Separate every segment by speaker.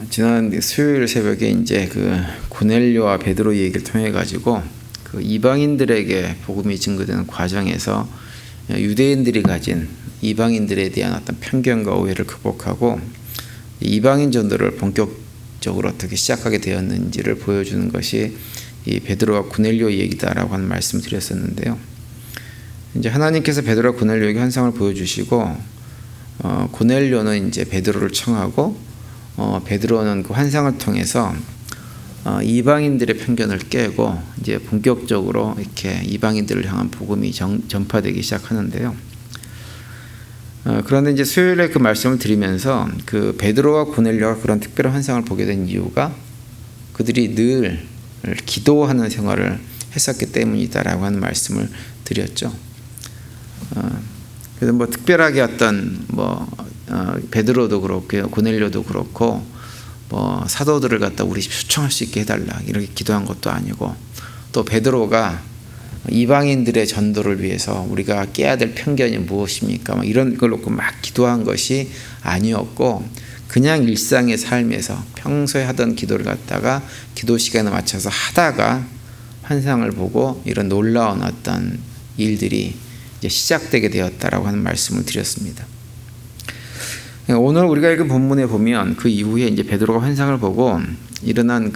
Speaker 1: 지난 수요일 새벽에 이제 그 고넬료와 베드로 얘기를 통해 가지고 그 이방인들에게 복음이 증거되는 과정에서 유대인들이 가진 이방인들에 대한 어떤 편견과 오해를 극복하고 이방인 전도를 본격적으로 어떻게 시작하게 되었는지를 보여주는 것이 이 베드로와 고넬료 얘기다라고 하는 말씀을 드렸었는데요. 이제 하나님께서 베드로와 고넬료에게 환상을 보여주시고 고넬료는 이제 베드로를 청하고 베드로는 그 환상을 통해서 이방인들의 편견을 깨고 이제 본격적으로 이렇게 이방인들을 향한 복음이 전파되기 시작하는데요. 그런데 이제 수요일에 그 말씀을 드리면서 그 베드로와 고넬료가 그런 특별한 환상을 보게 된 이유가 그들이 늘 기도하는 생활을 했었기 때문이다라고 하는 말씀을 드렸죠. 그래서 뭐 특별하게 어떤 베드로도 그렇고 고넬료도 그렇고 뭐 사도들을 갖다 우리 집 초청할 수 있게 해달라 이렇게 기도한 것도 아니고, 또 베드로가 이방인들의 전도를 위해서 우리가 깨야 될 편견이 무엇입니까? 막 이런 걸 놓고 막 기도한 것이 아니었고, 그냥 일상의 삶에서 평소에 하던 기도를 갖다가 기도 시간에 맞춰서 하다가 환상을 보고 이런 놀라운 어떤 일들이 이제 시작되게 되었다라고 하는 말씀을 드렸습니다. 오늘 우리가 읽은 본문에 보면 그 이후에 이제 베드로가 환상을 보고 일어난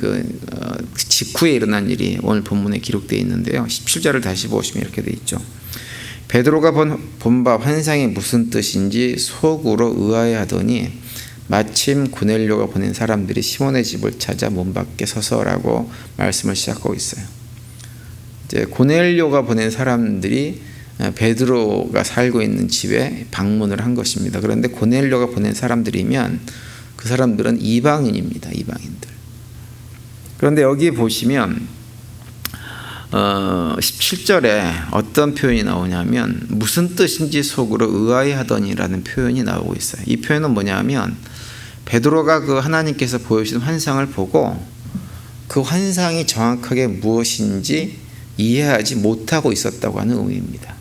Speaker 1: 직후에 일어난 일이 오늘 본문에 기록되어 있는데요. 17절을 다시 보시면 이렇게 되어 있죠. 베드로가 본 바 환상이 무슨 뜻인지 속으로 의아해하더니 마침 고넬료가 보낸 사람들이 시몬의 집을 찾아 문 밖에 서서라고 말씀을 시작하고 있어요. 이제 고넬료가 보낸 사람들이 베드로가 살고 있는 집에 방문을 한 것입니다. 그런데 고넬료가 보낸 사람들이면 그 사람들은 이방인입니다. 이방인들. 그런데 여기 보시면 17절에 어떤 표현이 나오냐면 무슨 뜻인지 속으로 의아해하더니라는 표현이 나오고 있어요. 이 표현은 뭐냐면 베드로가 그 하나님께서 보여주신 환상을 보고 그 환상이 정확하게 무엇인지 이해하지 못하고 있었다고 하는 의미입니다.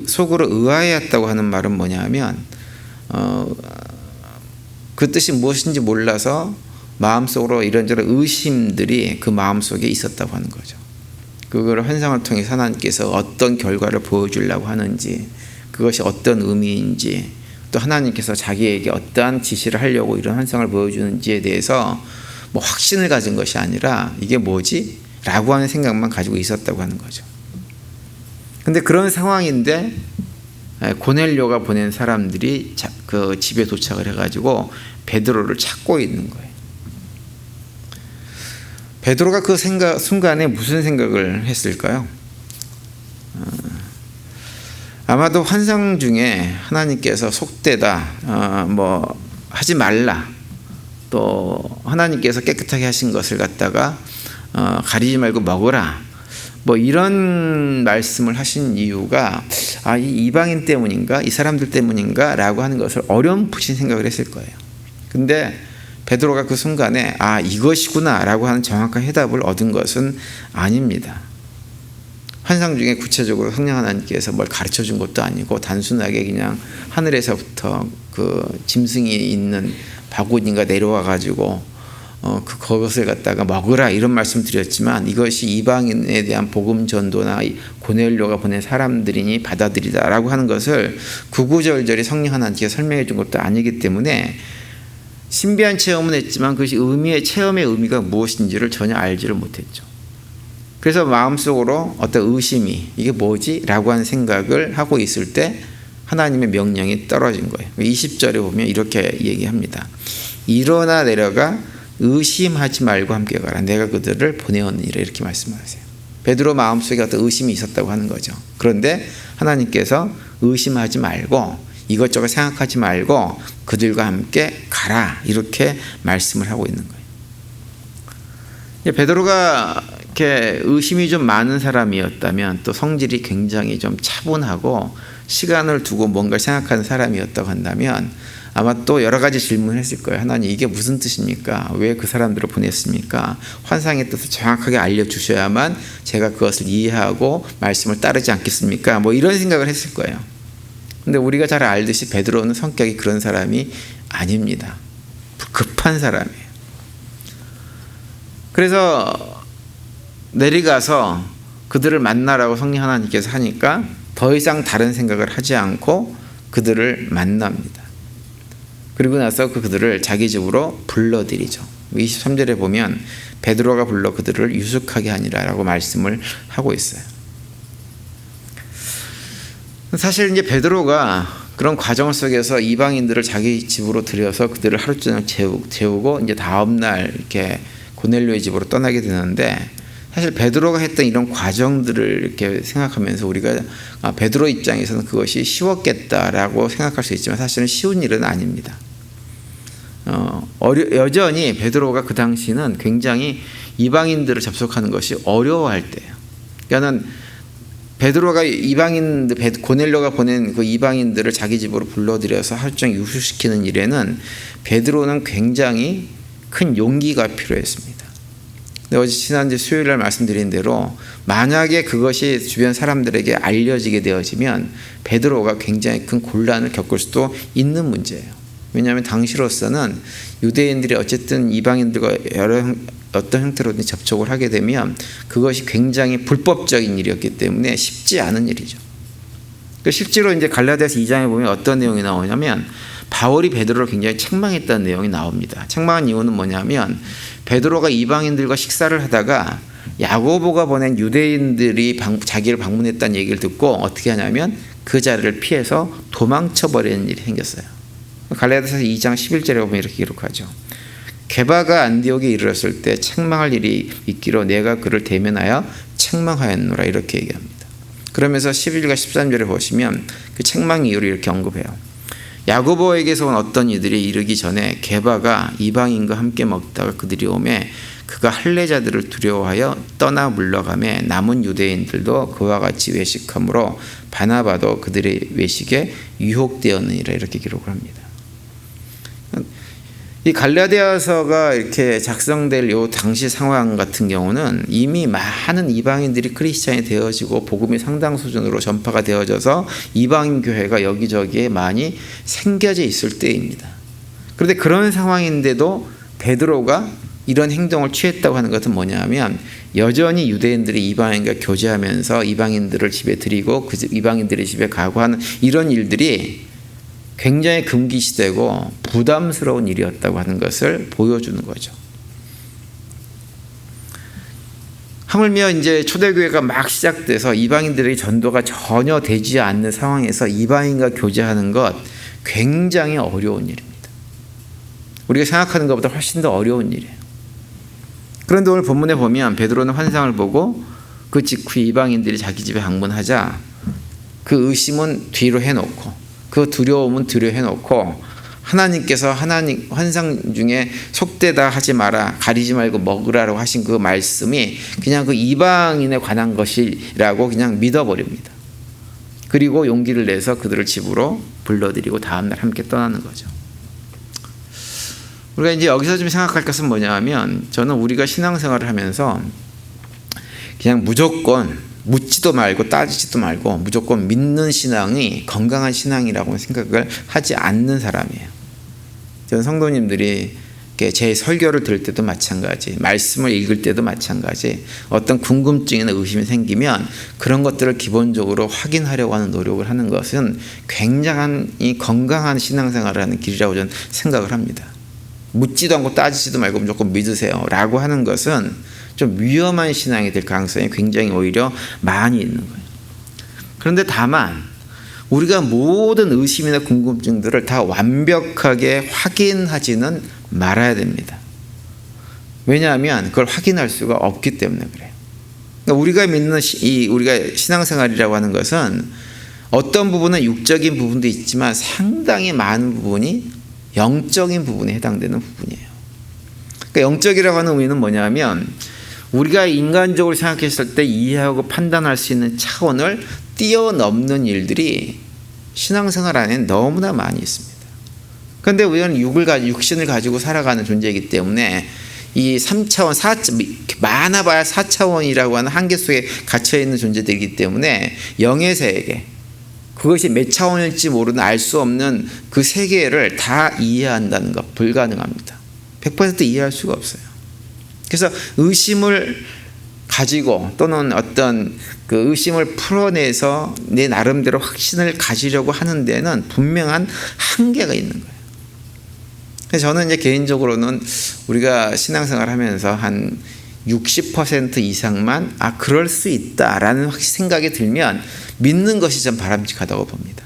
Speaker 1: 속으로 의아해했다고 하는 말은 뭐냐면 그 뜻이 무엇인지 몰라서 마음속으로 이런저런 의심들이 그 마음속에 있었다고 하는 거죠. 그걸 환상을 통해 하나님께서 어떤 결과를 보여주려고 하는지, 그것이 어떤 의미인지, 또 하나님께서 자기에게 어떠한 지시를 하려고 이런 환상을 보여주는지에 대해서 뭐 확신을 가진 것이 아니라 이게 뭐지? 라고 하는 생각만 가지고 있었다고 하는 거죠. 근데 그런 상황인데 고넬료가 보낸 사람들이 그 집에 도착을 해가지고 베드로를 찾고 있는 거예요. 베드로가 그 순간에 무슨 생각을 했을까요? 아마도 환상 중에 하나님께서 속되다, 하지 말라, 또 하나님께서 깨끗하게 하신 것을 갖다가 가리지 말고 먹으라, 이런 말씀을 하신 이유가 이 이방인 때문인가, 이 사람들 때문인가 라고 하는 것을 어렴풋이 생각을 했을 거예요. 근데 베드로가 그 순간에 이것이구나 라고 하는 정확한 해답을 얻은 것은 아닙니다. 환상 중에 구체적으로 성령 하나님께서 뭘 가르쳐 준 것도 아니고 단순하게 그냥 하늘에서부터 그 짐승이 있는 바구니가 내려와 가지고 그것을 갖다가 먹으라 이런 말씀 드렸지만, 이것이 이방인에 대한 복음 전도나 고넬료가 보낸 사람들이니 받아들이다라고 하는 것을 구구절절히 성령 하나님께서 설명해 준 것도 아니기 때문에 신비한 체험은 했지만 그것이 체험의 의미가 무엇인지를 전혀 알지를 못했죠. 그래서 마음속으로 어떤 의심이 이게 뭐지? 라고 하는 생각을 하고 있을 때 하나님의 명령이 떨어진 거예요. 20절에 보면 이렇게 얘기합니다. 일어나 내려가 의심하지 말고 함께 가라. 내가 그들을 보내었느니라. 이렇게 말씀하세요. 베드로 마음속에 어떤 의심이 있었다고 하는 거죠. 그런데 하나님께서 의심하지 말고 이것저것 생각하지 말고 그들과 함께 가라. 이렇게 말씀을 하고 있는 거예요. 베드로가 이렇게 의심이 좀 많은 사람이었다면, 또 성질이 굉장히 좀 차분하고 시간을 두고 뭔가를 생각하는 사람이었다고 한다면 아마 또 여러 가지 질문을 했을 거예요. 하나님, 이게 무슨 뜻입니까? 왜 그 사람들을 보냈습니까? 환상의 뜻을 정확하게 알려주셔야만 제가 그것을 이해하고 말씀을 따르지 않겠습니까? 이런 생각을 했을 거예요. 근데 우리가 잘 알듯이 베드로는 성격이 그런 사람이 아닙니다. 급한 악한 사람이에요. 그래서 내려가서 그들을 만나라고 성령 하나님께서 하니까 더 이상 다른 생각을 하지 않고 그들을 만납니다. 그리고 나서 그들을 자기 집으로 불러들이죠. 23절에 보면 베드로가 불러 그들을 유숙하게 하니라라고 말씀을 하고 있어요. 사실 이제 베드로가 그런 과정 속에서 이방인들을 자기 집으로 들여서 그들을 하루 종일 재우고 이제 다음 날 이렇게 고넬료의 집으로 떠나게 되는데, 사실 베드로가 했던 이런 과정들을 이렇게 생각하면서 우리가 베드로 입장에서는 그것이 쉬웠겠다라고 생각할 수 있지만 사실은 쉬운 일은 아닙니다. 여전히 베드로가 그 당시는 굉장히 이방인들을 접속하는 것이 어려워할 때예요. 그러니까는 베드로가 고넬료가 보낸 그 이방인들을 자기 집으로 불러들여서 하루 종일 유숙시키는 일에는 베드로는 굉장히 큰 용기가 필요했습니다. 어제 지난주 수요일날 말씀드린 대로 만약에 그것이 주변 사람들에게 알려지게 되어지면 베드로가 굉장히 큰 곤란을 겪을 수도 있는 문제예요. 왜냐하면 당시로서는 유대인들이 어쨌든 이방인들과 어떤 형태로든 접촉을 하게 되면 그것이 굉장히 불법적인 일이었기 때문에 쉽지 않은 일이죠. 실제로 이제 갈라디아서 2장에 보면 어떤 내용이 나오냐면 바울이 베드로를 굉장히 책망했다는 내용이 나옵니다. 책망한 이유는 뭐냐면 베드로가 이방인들과 식사를 하다가 야고보가 보낸 유대인들이 자기를 방문했다는 얘기를 듣고 어떻게 하냐면 그 자리를 피해서 도망쳐버리는 일이 생겼어요. 갈라디아서 2장 11절에 보면 이렇게 기록하죠. 게바가 안디옥에 이르렀을 때 책망할 일이 있기로 내가 그를 대면하여 책망하였노라 이렇게 얘기합니다. 그러면서 11과 13절에 보시면 그 책망 이유를 이렇게 언급해요. 야고보에게서 온 어떤 이들이 이르기 전에 게바가 이방인과 함께 먹다가 그들이 오매 그가 할례자들을 두려워하여 떠나 물러가매 남은 유대인들도 그와 같이 외식함으로 바나바도 그들의 외식에 유혹되었느니라 이렇게 기록을 합니다. 이 갈라디아서가 이렇게 작성될 요 당시 상황 같은 경우는 이미 많은 이방인들이 크리스찬이 되어지고 복음이 상당 수준으로 전파가 되어져서 이방인 교회가 여기저기에 많이 생겨져 있을 때입니다. 그런데 그런 상황인데도 베드로가 이런 행동을 취했다고 하는 것은 뭐냐면 여전히 유대인들이 이방인과 교제하면서 이방인들을 집에 들이고 그 이방인들의 집에 가고 하는 이런 일들이 굉장히 금기시되고 부담스러운 일이었다고 하는 것을 보여주는 거죠. 하물며 이제 초대교회가 막 시작돼서 이방인들의 전도가 전혀 되지 않는 상황에서 이방인과 교제하는 것 굉장히 어려운 일입니다. 우리가 생각하는 것보다 훨씬 더 어려운 일이에요. 그런데 오늘 본문에 보면 베드로는 환상을 보고 그 직후에 이방인들이 자기 집에 방문하자 그 의심은 뒤로 해놓고 그 두려움은 뒤로 해놓고 하나님께서 하나님 환상 중에 속되다 하지 마라 가리지 말고 먹으라고 하신 그 말씀이 그냥 그 이방인에 관한 것이라고 그냥 믿어버립니다. 그리고 용기를 내서 그들을 집으로 불러들이고 다음날 함께 떠나는 거죠. 우리가 이제 여기서 좀 생각할 것은 뭐냐면 저는 우리가 신앙생활을 하면서 그냥 무조건 묻지도 말고 따지지도 말고 무조건 믿는 신앙이 건강한 신앙이라고 생각을 하지 않는 사람이에요. 저는 성도님들이 제 설교를 들을 때도 마찬가지, 말씀을 읽을 때도 마찬가지, 어떤 궁금증이나 의심이 생기면 그런 것들을 기본적으로 확인하려고 하는 노력을 하는 것은 굉장한 이 건강한 신앙생활을 하는 길이라고 저는 생각을 합니다. 묻지도 않고 따지지도 말고 무조건 믿으세요 라고 하는 것은 좀 위험한 신앙이 될 가능성이 굉장히 오히려 많이 있는 거예요. 그런데 다만 우리가 모든 의심이나 궁금증들을 다 완벽하게 확인하지는 말아야 됩니다. 왜냐하면 그걸 확인할 수가 없기 때문에 그래요. 그러니까 우리가 믿는 우리가 신앙생활이라고 하는 것은 어떤 부분은 육적인 부분도 있지만 상당히 많은 부분이 영적인 부분에 해당되는 부분이에요. 그러니까 영적이라고 하는 의미는 뭐냐면 우리가 인간적으로 생각했을 때 이해하고 판단할 수 있는 차원을 뛰어넘는 일들이 신앙생활 안에 너무나 많이 있습니다. 그런데 우리는 육신을 가지고 살아가는 존재이기 때문에 이 3차원, 많아봐야 4차원이라고 하는 한계 속에 갇혀있는 존재들이기 때문에 영의 세계, 그것이 몇 차원일지 모르는 알 수 없는 그 세계를 다 이해한다는 것 불가능합니다. 100% 이해할 수가 없어요. 그래서 의심을 가지고 또는 어떤 그 의심을 풀어내서 내 나름대로 확신을 가지려고 하는 데는 분명한 한계가 있는 거예요. 그래서 저는 이제 개인적으로는 우리가 신앙생활 하면서 한 60% 이상만 그럴 수 있다라는 생각이 들면 믿는 것이 좀 바람직하다고 봅니다.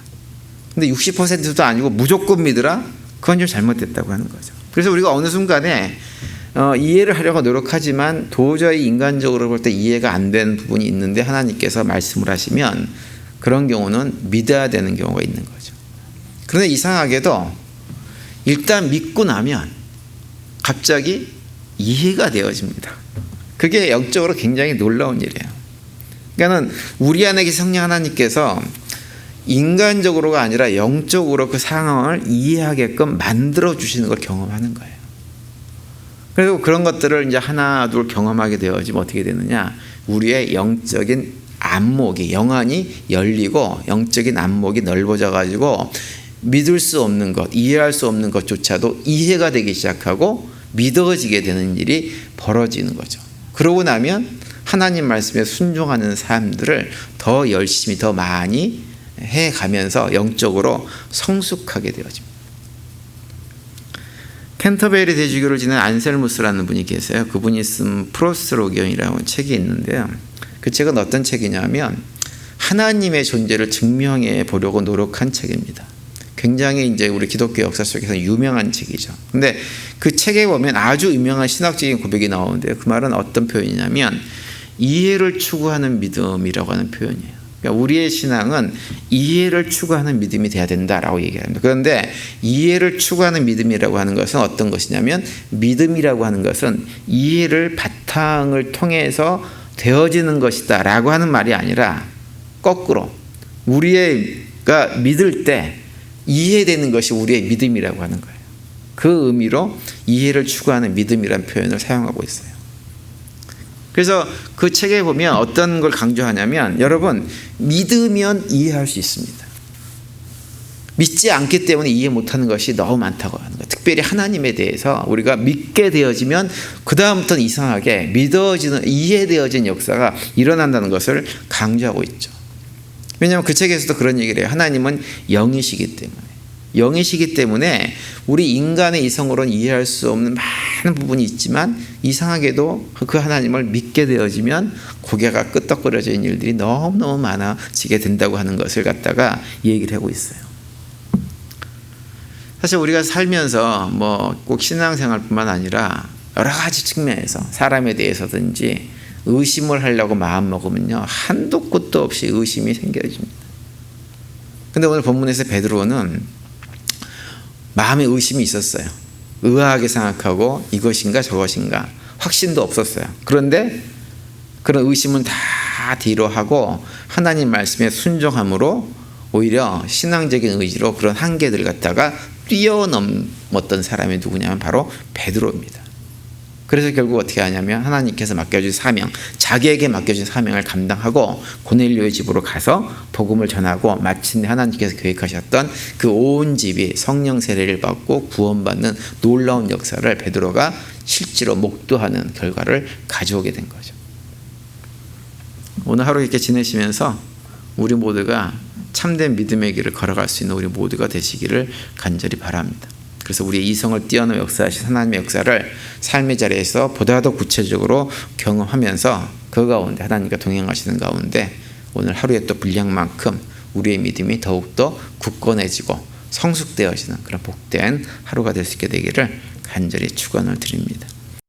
Speaker 1: 근데 60%도 아니고 무조건 믿으라? 그건 좀 잘못됐다고 하는 거죠. 그래서 우리가 어느 순간에 이해를 하려고 노력하지만 도저히 인간적으로 볼 때 이해가 안 되는 부분이 있는데 하나님께서 말씀을 하시면 그런 경우는 믿어야 되는 경우가 있는 거죠. 그런데 이상하게도 일단 믿고 나면 갑자기 이해가 되어집니다. 그게 영적으로 굉장히 놀라운 일이에요. 그러니까 우리 안에 계신 성령 하나님께서 인간적으로가 아니라 영적으로 그 상황을 이해하게끔 만들어 주시는 걸 경험하는 거예요. 그리고 그런 것들을 이제 하나 둘 경험하게 되어지면 어떻게 되느냐? 우리의 영적인 안목이 영안이 열리고 영적인 안목이 넓어져 가지고 믿을 수 없는 것, 이해할 수 없는 것조차도 이해가 되기 시작하고 믿어지게 되는 일이 벌어지는 거죠. 그러고 나면 하나님 말씀에 순종하는 사람들을 더 열심히 더 많이 해가면서 영적으로 성숙하게 되어집니다. 캔터베리 대주교를 지낸 안셀무스라는 분이 계세요. 그분이 쓴 프로스로기언이라는 책이 있는데요. 그 책은 어떤 책이냐면 하나님의 존재를 증명해 보려고 노력한 책입니다. 굉장히 이제 우리 기독교 역사 속에서 유명한 책이죠. 근데 그 책에 보면 아주 유명한 신학적인 고백이 나오는데요. 그 말은 어떤 표현이냐면 이해를 추구하는 믿음이라고 하는 표현이에요. 그러니까 우리의 신앙은 이해를 추구하는 믿음이 돼야 된다라고 얘기합니다. 그런데 이해를 추구하는 믿음이라고 하는 것은 어떤 것이냐면 믿음이라고 하는 것은 이해를 바탕을 통해서 되어지는 것이다라고 하는 말이 아니라 거꾸로 우리가 믿을 때 이해되는 것이 우리의 믿음이라고 하는 거예요. 그 의미로 이해를 추구하는 믿음이라는 표현을 사용하고 있어요. 그래서 그 책에 보면 어떤 걸 강조하냐면 여러분 믿으면 이해할 수 있습니다. 믿지 않기 때문에 이해 못하는 것이 너무 많다고 하는 거예요. 특별히 하나님에 대해서 우리가 믿게 되어지면 그 다음부터는 이상하게 믿어지는 이해되어진 역사가 일어난다는 것을 강조하고 있죠. 왜냐하면 그 책에서도 그런 얘기를 해요. 하나님은 영이시기 때문에 우리 인간의 이성으로는 이해할 수 없는 많은 부분이 있지만 이상하게도 그 하나님을 믿게 되어지면 고개가 끄덕거려지는 일들이 너무너무 많아지게 된다고 하는 것을 갖다가 얘기를 하고 있어요. 사실 우리가 살면서 뭐 꼭 신앙생활뿐만 아니라 여러 가지 측면에서 사람에 대해서든지 의심을 하려고 마음 먹으면요 한도 끝도 없이 의심이 생겨집니다. 근데 오늘 본문에서 베드로는 마음에 의심이 있었어요. 의아하게 생각하고 이것인가 저것인가 확신도 없었어요. 그런데 그런 의심은 다 뒤로 하고 하나님 말씀에 순종함으로 오히려 신앙적인 의지로 그런 한계들을 갖다가 뛰어넘었던 사람이 누구냐면 바로 베드로입니다. 그래서 결국 어떻게 하냐면 하나님께서 맡겨준 사명, 자기에게 맡겨준 사명을 감당하고 고넬료의 집으로 가서 복음을 전하고 마침내 하나님께서 계획하셨던 그 온 집이 성령 세례를 받고 구원받는 놀라운 역사를 베드로가 실제로 목도하는 결과를 가져오게 된 거죠. 오늘 하루 이렇게 지내시면서 우리 모두가 참된 믿음의 길을 걸어갈 수 있는 우리 모두가 되시기를 간절히 바랍니다. 그래서 우리의 이성을 뛰어넘어 역사하신 하나님의 역사를 삶의 자리에서 보다 더 구체적으로 경험하면서 그 가운데 하나님과 동행하시는 가운데 오늘 하루의 또 분량만큼 우리의 믿음이 더욱더 굳건해지고 성숙되어지는 그런 복된 하루가 될 수 있게 되기를 간절히 축원을 드립니다.